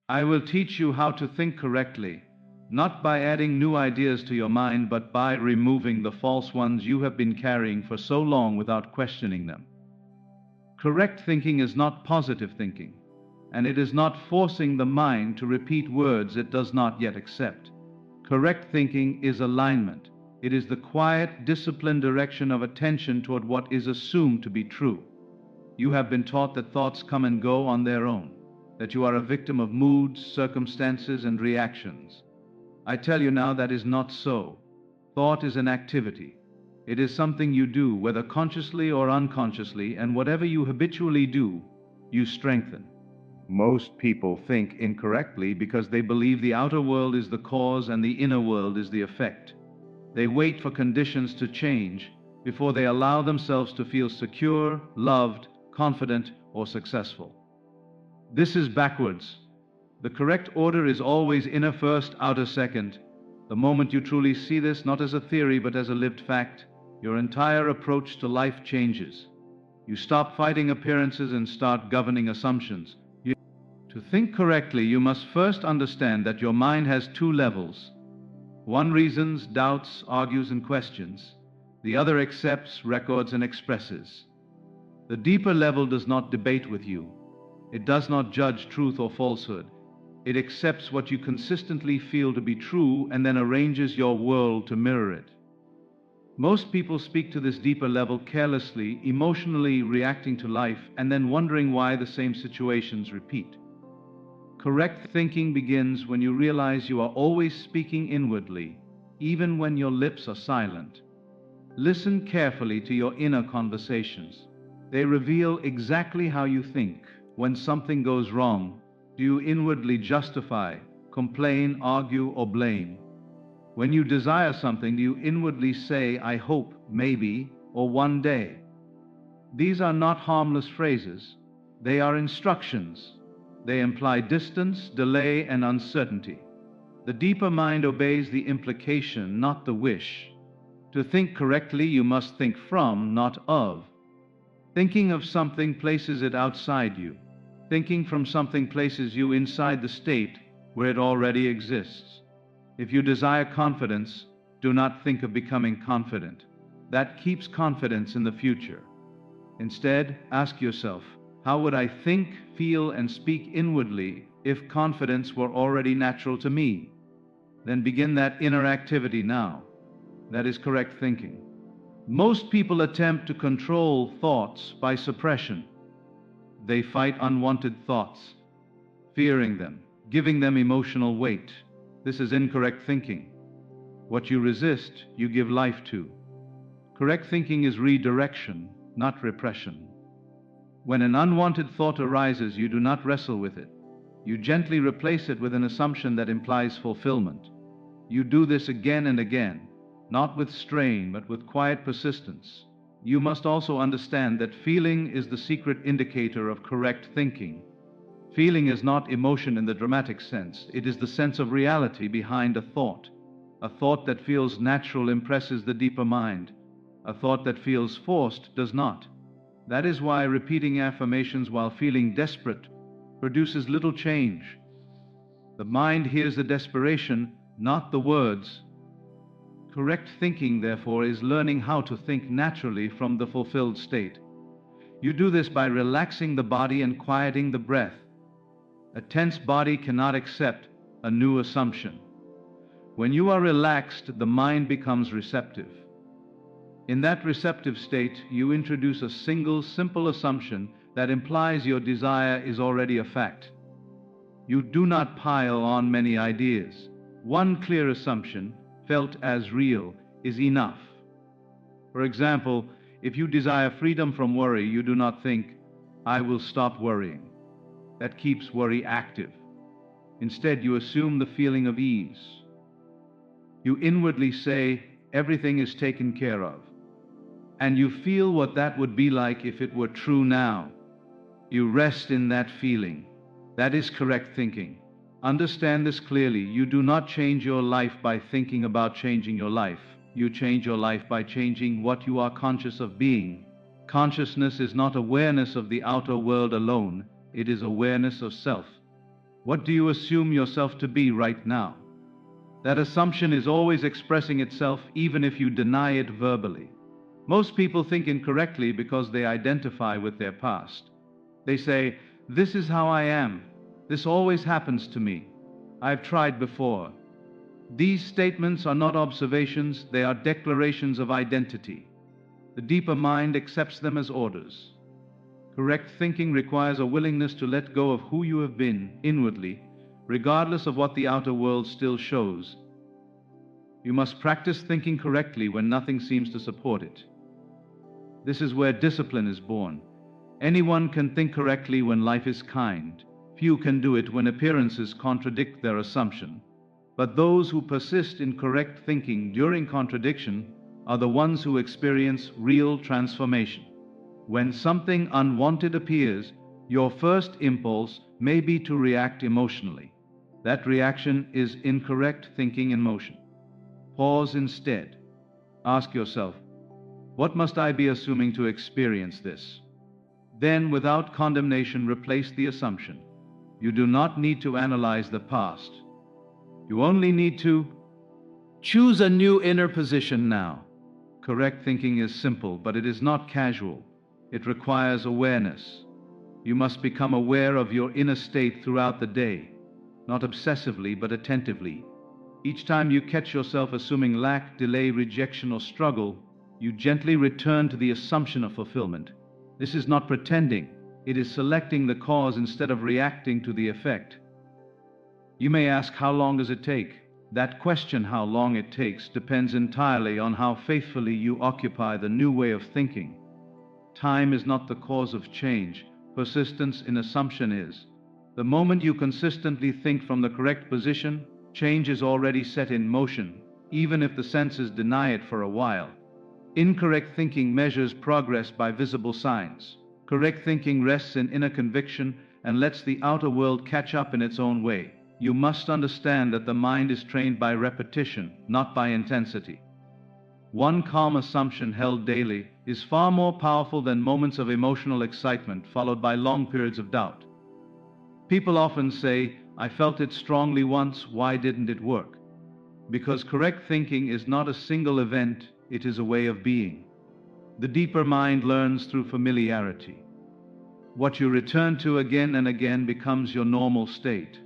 I will teach you how to think correctly, not by adding new ideas to your mind, but by removing the false ones you have been carrying for so long without questioning them. Correct thinking is not positive thinking, and it is not forcing the mind to repeat words it does not yet accept. Correct thinking is alignment. It is the quiet, disciplined direction of attention toward what is assumed to be true. You have been taught that thoughts come and go on their own, that you are a victim of moods, circumstances, and reactions. I tell you now that is not so. Thought is an activity. It is something you do, whether consciously or unconsciously, and whatever you habitually do, you strengthen. Most people think incorrectly because they believe the outer world is the cause and the inner world is the effect. They wait for conditions to change before they allow themselves to feel secure, loved, confident, or successful. This is backwards. The correct order is always inner first, outer second. The moment you truly see this, not as a theory but as a lived fact, your entire approach to life changes. You stop fighting appearances and start governing assumptions. To think correctly, you must first understand that your mind has two levels. One reasons, doubts, argues, and questions. The other accepts, records, and expresses. The deeper level does not debate with you. It does not judge truth or falsehood. It accepts what you consistently feel to be true and then arranges your world to mirror it. Most people speak to this deeper level carelessly, emotionally reacting to life, and then wondering why the same situations repeat. Correct thinking begins when you realize you are always speaking inwardly, even when your lips are silent. Listen carefully to your inner conversations. They reveal exactly how you think. When something goes wrong, do you inwardly justify, complain, argue, or blame? When you desire something, do you inwardly say, I hope, maybe, or one day? These are not harmless phrases. They are instructions. They imply distance, delay, and uncertainty. The deeper mind obeys the implication, not the wish. To think correctly, you must think from, not of. Thinking of something places it outside you. Thinking from something places you inside the state where it already exists. If you desire confidence, do not think of becoming confident. That keeps confidence in the future. Instead, ask yourself, how would I think, feel, and speak inwardly if confidence were already natural to me? Then begin that inner activity now. That is correct thinking. Most people attempt to control thoughts by suppression. They fight unwanted thoughts, fearing them, giving them emotional weight. This is incorrect thinking. What you resist, you give life to. Correct thinking is redirection, not repression. When an unwanted thought arises, you do not wrestle with it. You gently replace it with an assumption that implies fulfillment. You do this again and again, not with strain, but with quiet persistence. You must also understand that feeling is the secret indicator of correct thinking. Feeling is not emotion in the dramatic sense. It is the sense of reality behind a thought. A thought that feels natural impresses the deeper mind. A thought that feels forced does not. That is why repeating affirmations while feeling desperate produces little change. The mind hears the desperation, not the words. Correct thinking, therefore, is learning how to think naturally from the fulfilled state. You do this by relaxing the body and quieting the breath. A tense body cannot accept a new assumption. When you are relaxed, the mind becomes receptive. In that receptive state, you introduce a single, simple assumption that implies your desire is already a fact. You do not pile on many ideas. One clear assumption, felt as real, is enough. For example, if you desire freedom from worry, you do not think, I will stop worrying. That keeps worry active. Instead, you assume the feeling of ease. You inwardly say, everything is taken care of. And you feel what that would be like if it were true now. You rest in that feeling. That is correct thinking. Understand this clearly. You do not change your life by thinking about changing your life. You change your life by changing what you are conscious of being. Consciousness is not awareness of the outer world alone. It is awareness of self. What do you assume yourself to be right now? That assumption is always expressing itself even if you deny it verbally. Most people think incorrectly because they identify with their past. They say, "This is how I am. This always happens to me. I've tried before." These statements are not observations, they are declarations of identity. The deeper mind accepts them as orders. Correct thinking requires a willingness to let go of who you have been inwardly, regardless of what the outer world still shows. You must practice thinking correctly when nothing seems to support it. This is where discipline is born. Anyone can think correctly when life is kind. Few can do it when appearances contradict their assumption. But those who persist in correct thinking during contradiction are the ones who experience real transformation. When something unwanted appears, your first impulse may be to react emotionally. That reaction is incorrect thinking in motion. Pause instead. Ask yourself, what must I be assuming to experience this? Then, without condemnation, replace the assumption. You do not need to analyze the past. You only need to choose a new inner position now. Correct thinking is simple, but it is not casual. It requires awareness. You must become aware of your inner state throughout the day, not obsessively but attentively. Each time you catch yourself assuming lack, delay, rejection, or struggle, you gently return to the assumption of fulfillment. This is not pretending, it is selecting the cause instead of reacting to the effect. You may ask, how long does it take? That question, how long it takes, depends entirely on how faithfully you occupy the new way of thinking. Time is not the cause of change, persistence in assumption is. The moment you consistently think from the correct position, change is already set in motion, even if the senses deny it for a while. Incorrect thinking measures progress by visible signs. Correct thinking rests in inner conviction and lets the outer world catch up in its own way. You must understand that the mind is trained by repetition, not by intensity. One calm assumption held daily is far more powerful than moments of emotional excitement followed by long periods of doubt. People often say, "I felt it strongly once, why didn't it work?" Because correct thinking is not a single event, it is a way of being. The deeper mind learns through familiarity. What you return to again and again becomes your normal state.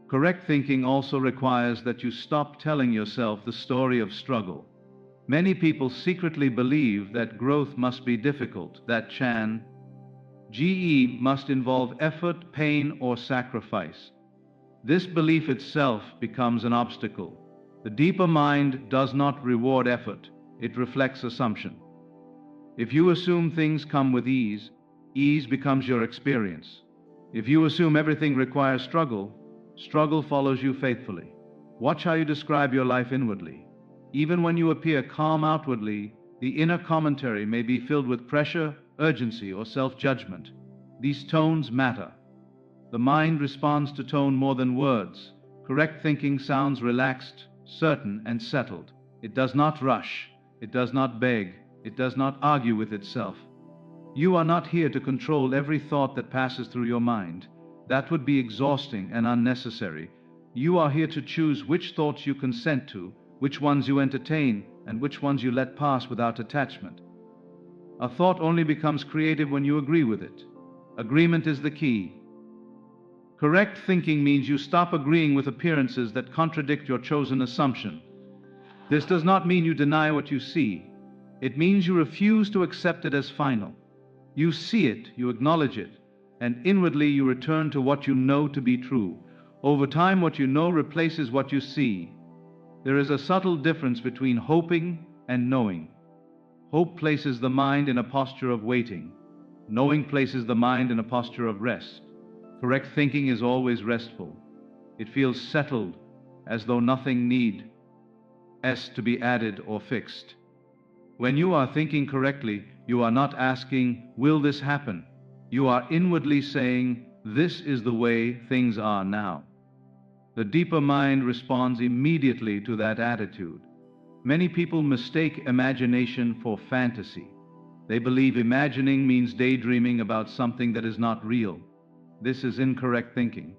Correct thinking also requires that you stop telling yourself the story of struggle. Many people secretly believe that growth must be difficult, that GE must involve effort, pain, or sacrifice. This belief itself becomes an obstacle. The deeper mind does not reward effort, it reflects assumption. If you assume things come with ease, ease becomes your experience. If you assume everything requires struggle, struggle follows you faithfully. Watch how you describe your life inwardly. Even when you appear calm outwardly, the inner commentary may be filled with pressure, urgency, or self-judgment. These tones matter. The mind responds to tone more than words. Correct thinking sounds relaxed, certain, and settled. It does not rush. It does not beg. It does not argue with itself. You are not here to control every thought that passes through your mind. That would be exhausting and unnecessary. You are here to choose which thoughts you consent to, which ones you entertain, and which ones you let pass without attachment. A thought only becomes creative when you agree with it. Agreement is the key. Correct thinking means you stop agreeing with appearances that contradict your chosen assumption. This does not mean you deny what you see. It means you refuse to accept it as final. You see it, you acknowledge it, and inwardly you return to what you know to be true. Over time, what you know replaces what you see. There is a subtle difference between hoping and knowing. Hope places the mind in a posture of waiting. Knowing places the mind in a posture of rest. Correct thinking is always restful. It feels settled, as though nothing needs to be added or fixed. When you are thinking correctly, you are not asking, "Will this happen?" You are inwardly saying, "This is the way things are now." The deeper mind responds immediately to that attitude. Many people mistake imagination for fantasy. They believe imagining means daydreaming about something that is not real. This is incorrect thinking.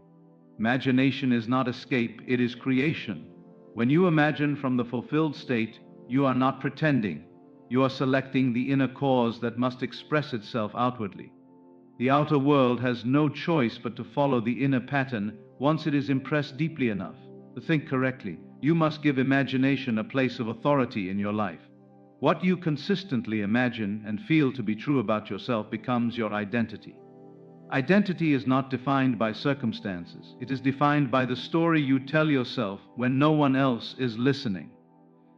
Imagination is not escape, it is creation. When you imagine from the fulfilled state, you are not pretending. You are selecting the inner cause that must express itself outwardly. The outer world has no choice but to follow the inner pattern once it is impressed deeply enough. To think correctly, you must give imagination a place of authority in your life. What you consistently imagine and feel to be true about yourself becomes your identity. Identity is not defined by circumstances. It is defined by the story you tell yourself when no one else is listening.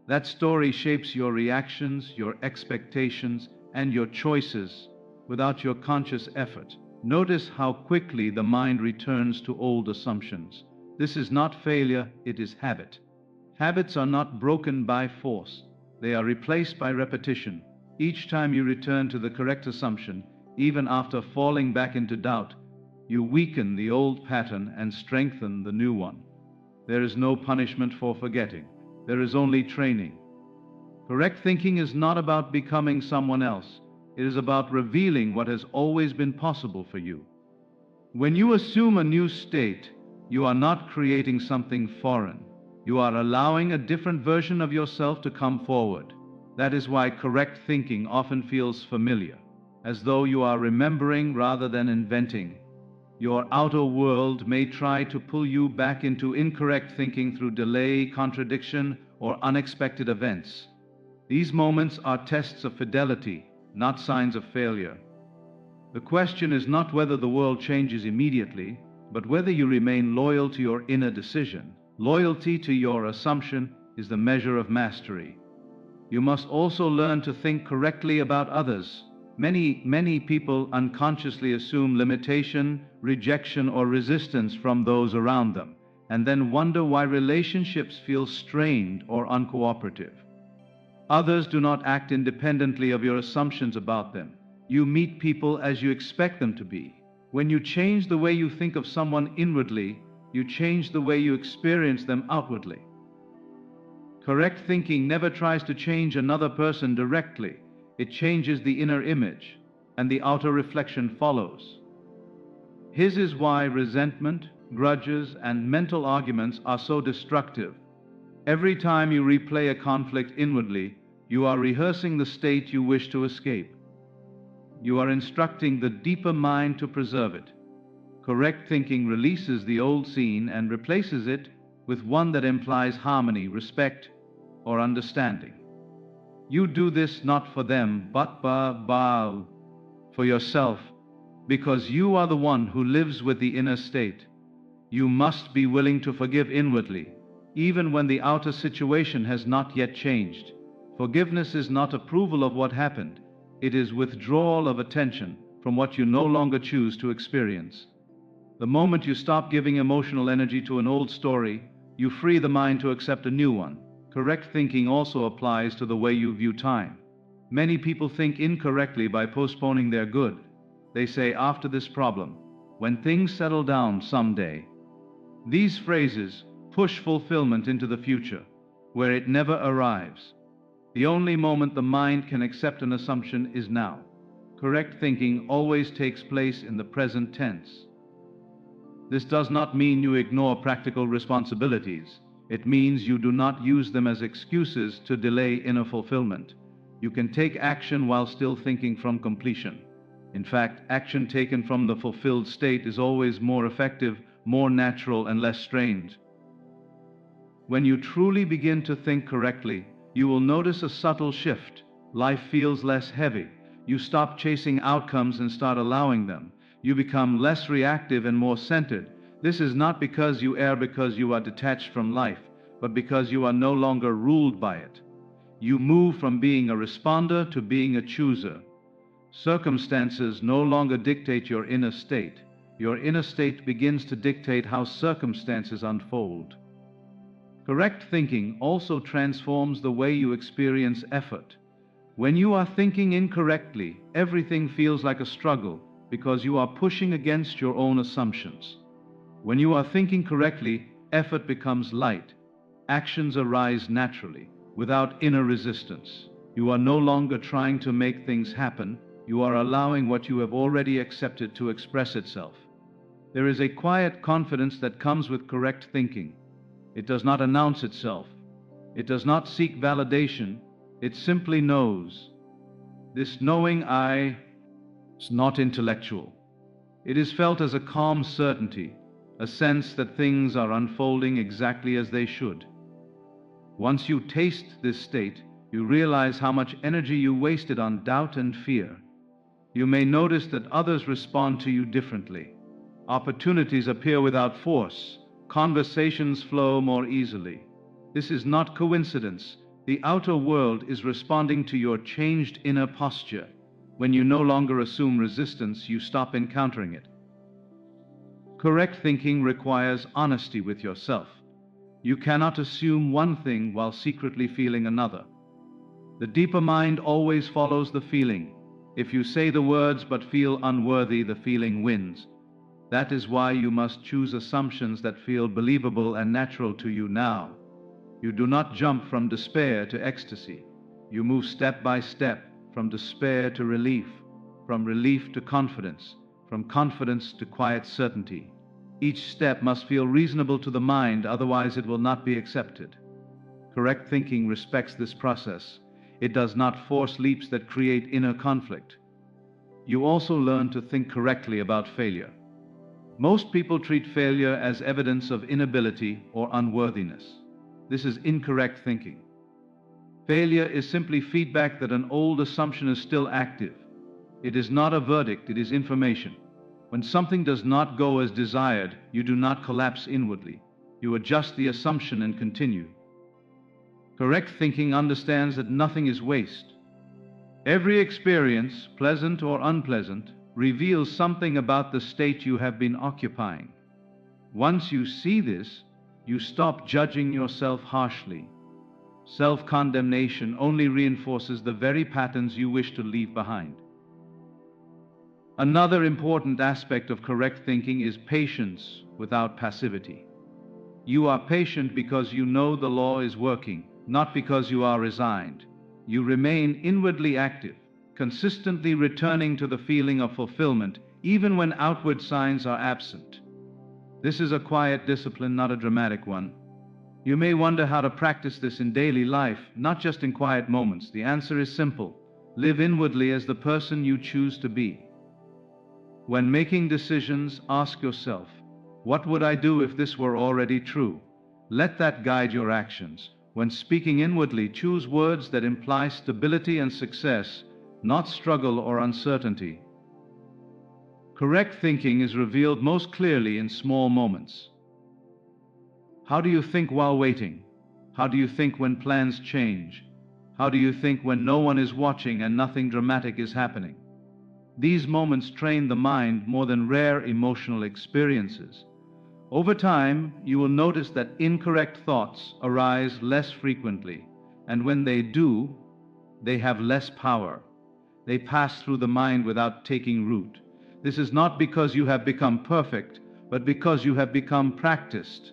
That story shapes your reactions, your expectations, and your choices without your conscious effort. Notice how quickly the mind returns to old assumptions. This is not failure, it is habit. Habits are not broken by force. They are replaced by repetition. Each time you return to the correct assumption, even after falling back into doubt, you weaken the old pattern and strengthen the new one. There is no punishment for forgetting. There is only training. Correct thinking is not about becoming someone else. It is about revealing what has always been possible for you. When you assume a new state, you are not creating something foreign. You are allowing a different version of yourself to come forward. That is why correct thinking often feels familiar, as though you are remembering rather than inventing. Your outer world may try to pull you back into incorrect thinking through delay, contradiction, or unexpected events. These moments are tests of fidelity, not signs of failure. The question is not whether the world changes immediately, but whether you remain loyal to your inner decision. Loyalty to your assumption is the measure of mastery. You must also learn to think correctly about others. Many people unconsciously assume limitation, rejection, or resistance from those around them, and then wonder why relationships feel strained or uncooperative. Others do not act independently of your assumptions about them. You meet people as you expect them to be. When you change the way you think of someone inwardly, you change the way you experience them outwardly. Correct thinking never tries to change another person directly. It changes the inner image, and the outer reflection follows. This is why resentment, grudges, and mental arguments are so destructive. Every time you replay a conflict inwardly, you are rehearsing the state you wish to escape. You are instructing the deeper mind to preserve it. Correct thinking releases the old scene and replaces it with one that implies harmony, respect, or understanding. You do this not for them, but for yourself, because you are the one who lives with the inner state. You must be willing to forgive inwardly, even when the outer situation has not yet changed. Forgiveness is not approval of what happened. It is withdrawal of attention from what you no longer choose to experience. The moment you stop giving emotional energy to an old story, you free the mind to accept a new one. Correct thinking also applies to the way you view time. Many people think incorrectly by postponing their good. They say, after this problem, when things settle down someday. These phrases push fulfillment into the future, where it never arrives. The only moment the mind can accept an assumption is now. Correct thinking always takes place in the present tense. This does not mean you ignore practical responsibilities. It means you do not use them as excuses to delay inner fulfillment. You can take action while still thinking from completion. In fact, action taken from the fulfilled state is always more effective, more natural, and less strained. When you truly begin to think correctly, you will notice a subtle shift. Life feels less heavy. You stop chasing outcomes and start allowing them. You become less reactive and more centered. This is not because you err because you are detached from life, but because you are no longer ruled by it. You move from being a responder to being a chooser. Circumstances no longer dictate your inner state. Your inner state begins to dictate how circumstances unfold. Correct thinking also transforms the way you experience effort. When you are thinking incorrectly, everything feels like a struggle because you are pushing against your own assumptions. When you are thinking correctly, effort becomes light. Actions arise naturally, without inner resistance. You are no longer trying to make things happen. You are allowing what you have already accepted to express itself. There is a quiet confidence that comes with correct thinking. It does not announce itself. It does not seek validation. It simply knows. This knowing is not intellectual. It is felt as a calm certainty, a sense that things are unfolding exactly as they should. Once you taste this state, you realize how much energy you wasted on doubt and fear. You may notice that others respond to you differently. Opportunities appear without force. Conversations flow more easily. This is not coincidence. The outer world is responding to your changed inner posture. When you no longer assume resistance, you stop encountering it. Correct thinking requires honesty with yourself. You cannot assume one thing while secretly feeling another. The deeper mind always follows the feeling. If you say the words but feel unworthy, the feeling wins. That is why you must choose assumptions that feel believable and natural to you now. You do not jump from despair to ecstasy. You move step by step, from despair to relief, from relief to confidence, from confidence to quiet certainty. Each step must feel reasonable to the mind, otherwise it will not be accepted. Correct thinking respects this process. It does not force leaps that create inner conflict. You also learn to think correctly about failure. Most people treat failure as evidence of inability or unworthiness. This is incorrect thinking. Failure is simply feedback that an old assumption is still active. It is not a verdict, it is information. When something does not go as desired, you do not collapse inwardly. You adjust the assumption and continue. Correct thinking understands that nothing is waste. Every experience, pleasant or unpleasant, reveals something about the state you have been occupying. Once you see this, you stop judging yourself harshly. Self-condemnation only reinforces the very patterns you wish to leave behind. Another important aspect of correct thinking is patience without passivity. You are patient because you know the law is working, not because you are resigned. You remain inwardly active, consistently returning to the feeling of fulfillment, even when outward signs are absent. This is a quiet discipline, not a dramatic one. You may wonder how to practice this in daily life, not just in quiet moments. The answer is simple. Live inwardly as the person you choose to be. When making decisions, ask yourself, what would I do if this were already true? Let that guide your actions. When speaking inwardly, choose words that imply stability and success, not struggle or uncertainty. Correct thinking is revealed most clearly in small moments. How do you think while waiting? How do you think when plans change? How do you think when no one is watching and nothing dramatic is happening? These moments train the mind more than rare emotional experiences. Over time, you will notice that incorrect thoughts arise less frequently, and when they do, they have less power. They pass through the mind without taking root. This is not because you have become perfect, but because you have become practiced.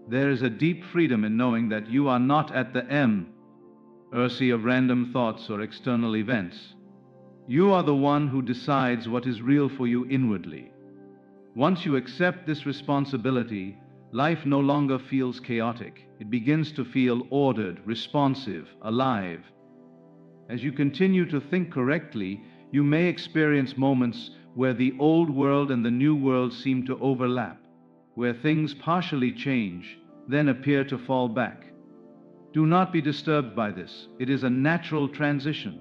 There is a deep freedom in knowing that you are not at the mercy of random thoughts or external events. You are the one who decides what is real for you inwardly. Once you accept this responsibility, life no longer feels chaotic. It begins to feel ordered, responsive, alive. As you continue to think correctly, you may experience moments where the old world and the new world seem to overlap, where things partially change, then appear to fall back. Do not be disturbed by this. It is a natural transition.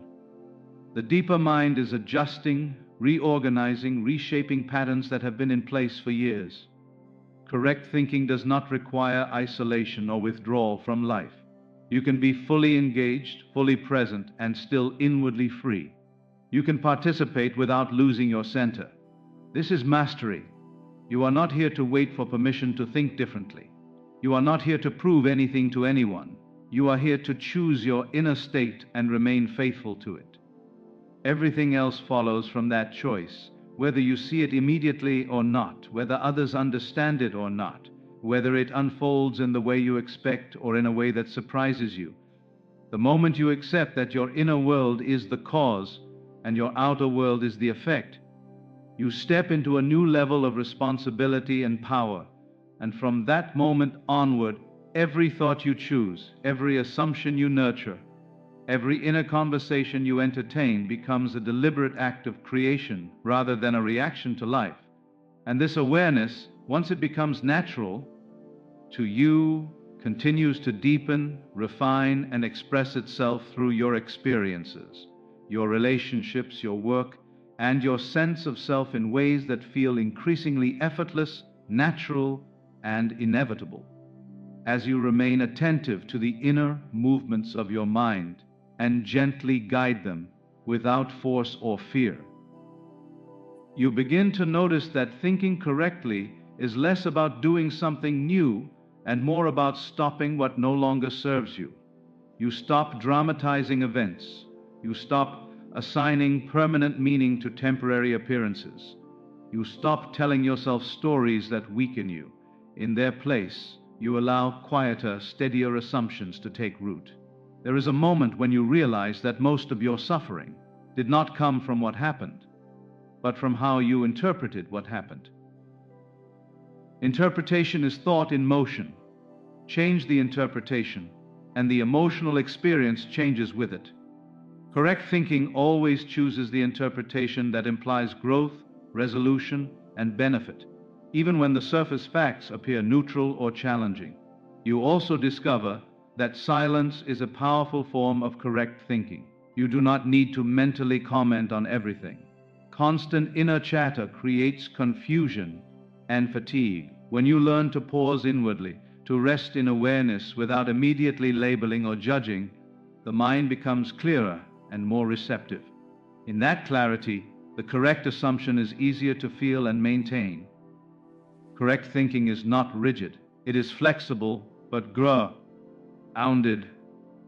The deeper mind is adjusting, reorganizing, reshaping patterns that have been in place for years. Correct thinking does not require isolation or withdrawal from life. You can be fully engaged, fully present, and still inwardly free. You can participate without losing your center. This is mastery. You are not here to wait for permission to think differently. You are not here to prove anything to anyone. You are here to choose your inner state and remain faithful to it. Everything else follows from that choice, whether you see it immediately or not, whether others understand it or not, whether it unfolds in the way you expect or in a way that surprises you. The moment you accept that your inner world is the cause and your outer world is the effect, You step into a new level of responsibility and power, and from that moment onward, every thought you choose, every assumption you nurture, every inner conversation you entertain becomes a deliberate act of creation rather than a reaction to life. And this awareness, once it becomes natural to you, continues to deepen, refine, and express itself through your experiences, your relationships, your work, and your sense of self in ways that feel increasingly effortless, natural, and inevitable. As you remain attentive to the inner movements of your mind and gently guide them without force or fear, you begin to notice that thinking correctly is less about doing something new and more about stopping what no longer serves you. You stop dramatizing events. You stop assigning permanent meaning to temporary appearances. You stop telling yourself stories that weaken you. In their place, you allow quieter, steadier assumptions to take root. There is a moment when you realize that most of your suffering did not come from what happened, but from how you interpreted what happened. Interpretation is thought in motion. Change the interpretation, and the emotional experience changes with it. Correct thinking always chooses the interpretation that implies growth, resolution, and benefit, even when the surface facts appear neutral or challenging. You also discover that silence is a powerful form of correct thinking. You do not need to mentally comment on everything. Constant inner chatter creates confusion and fatigue. When you learn to pause inwardly, to rest in awareness without immediately labeling or judging, the mind becomes clearer and more receptive. In that clarity, the correct assumption is easier to feel and maintain. Correct thinking is not rigid. It is flexible but grounded.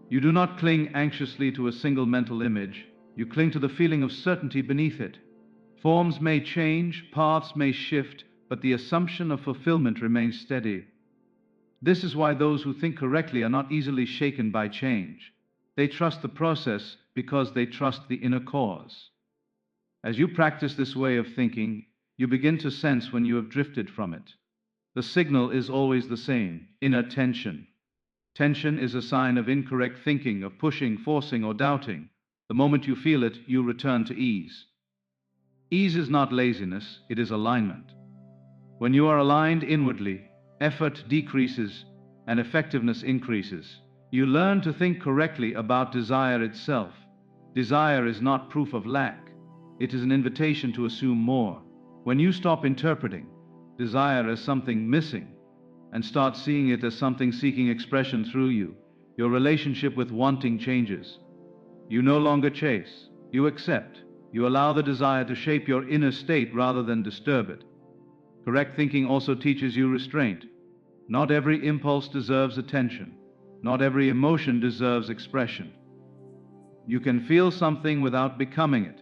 You do not cling anxiously to a single mental image. You cling to the feeling of certainty beneath it. Forms may change, paths may shift, but the assumption of fulfillment remains steady. This is why those who think correctly are not easily shaken by change. They trust the process because they trust the inner cause. As you practice this way of thinking, you begin to sense when you have drifted from it. The signal is always the same: inner tension. Tension is a sign of incorrect thinking, of pushing, forcing, or doubting. The moment you feel it, you return to ease. Ease is not laziness, it is alignment. When you are aligned inwardly, effort decreases and effectiveness increases. You learn to think correctly about desire itself. Desire is not proof of lack. It is an invitation to assume more. When you stop interpreting desire as something missing and start seeing it as something seeking expression through you, your relationship with wanting changes. You no longer chase, you accept. You allow the desire to shape your inner state rather than disturb it. Correct thinking also teaches you restraint. Not every impulse deserves attention. Not every emotion deserves expression. You can feel something without becoming it.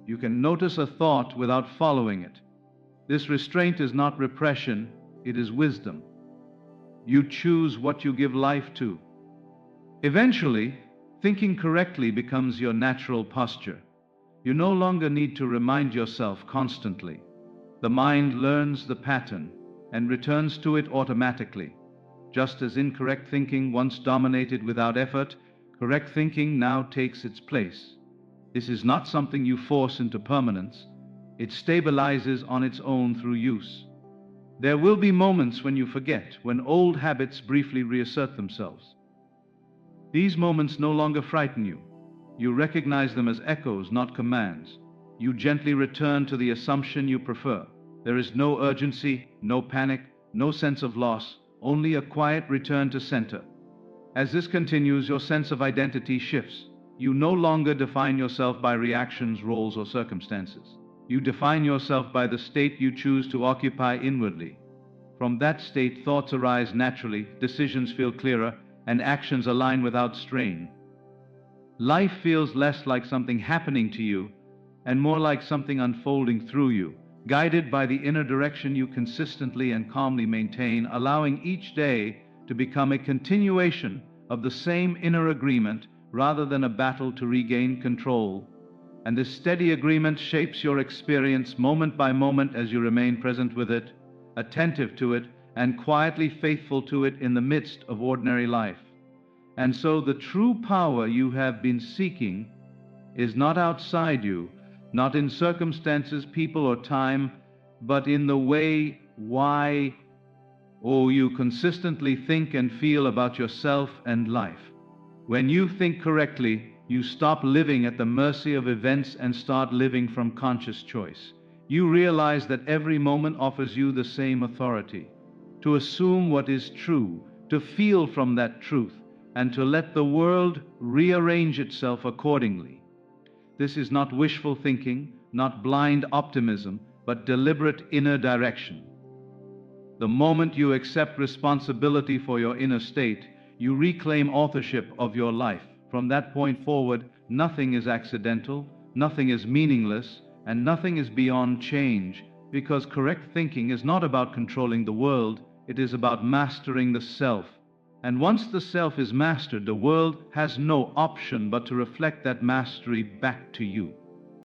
You can notice a thought without following it. This restraint is not repression, it is wisdom. You choose what you give life to. Eventually, thinking correctly becomes your natural posture. You no longer need to remind yourself constantly. The mind learns the pattern and returns to it automatically. Just as incorrect thinking once dominated without effort, correct thinking now takes its place. This is not something you force into permanence. It stabilizes on its own through use. There will be moments when you forget, when old habits briefly reassert themselves. These moments no longer frighten you. You recognize them as echoes, not commands. You gently return to the assumption you prefer. There is no urgency, no panic, no sense of loss, only a quiet return to center. As this continues, your sense of identity shifts. You no longer define yourself by reactions, roles, or circumstances. You define yourself by the state you choose to occupy inwardly. From that state, thoughts arise naturally, decisions feel clearer, and actions align without strain. Life feels less like something happening to you and more like something unfolding through you, guided by the inner direction you consistently and calmly maintain, allowing each day to become a continuation of the same inner agreement rather than a battle to regain control. And this steady agreement shapes your experience moment by moment as you remain present with it, attentive to it, and quietly faithful to it in the midst of ordinary life. And so the true power you have been seeking is not outside you, not in circumstances, people, or time, but in the way, why, you consistently think and feel about yourself and life. When you think correctly, you stop living at the mercy of events and start living from conscious choice. You realize that every moment offers you the same authority to assume what is true, to feel from that truth, and to let the world rearrange itself accordingly. This is not wishful thinking, not blind optimism, but deliberate inner direction. The moment you accept responsibility for your inner state, you reclaim authorship of your life. From that point forward, nothing is accidental, nothing is meaningless, and nothing is beyond change, because correct thinking is not about controlling the world, it is about mastering the self. And once the self is mastered, the world has no option but to reflect that mastery back to you.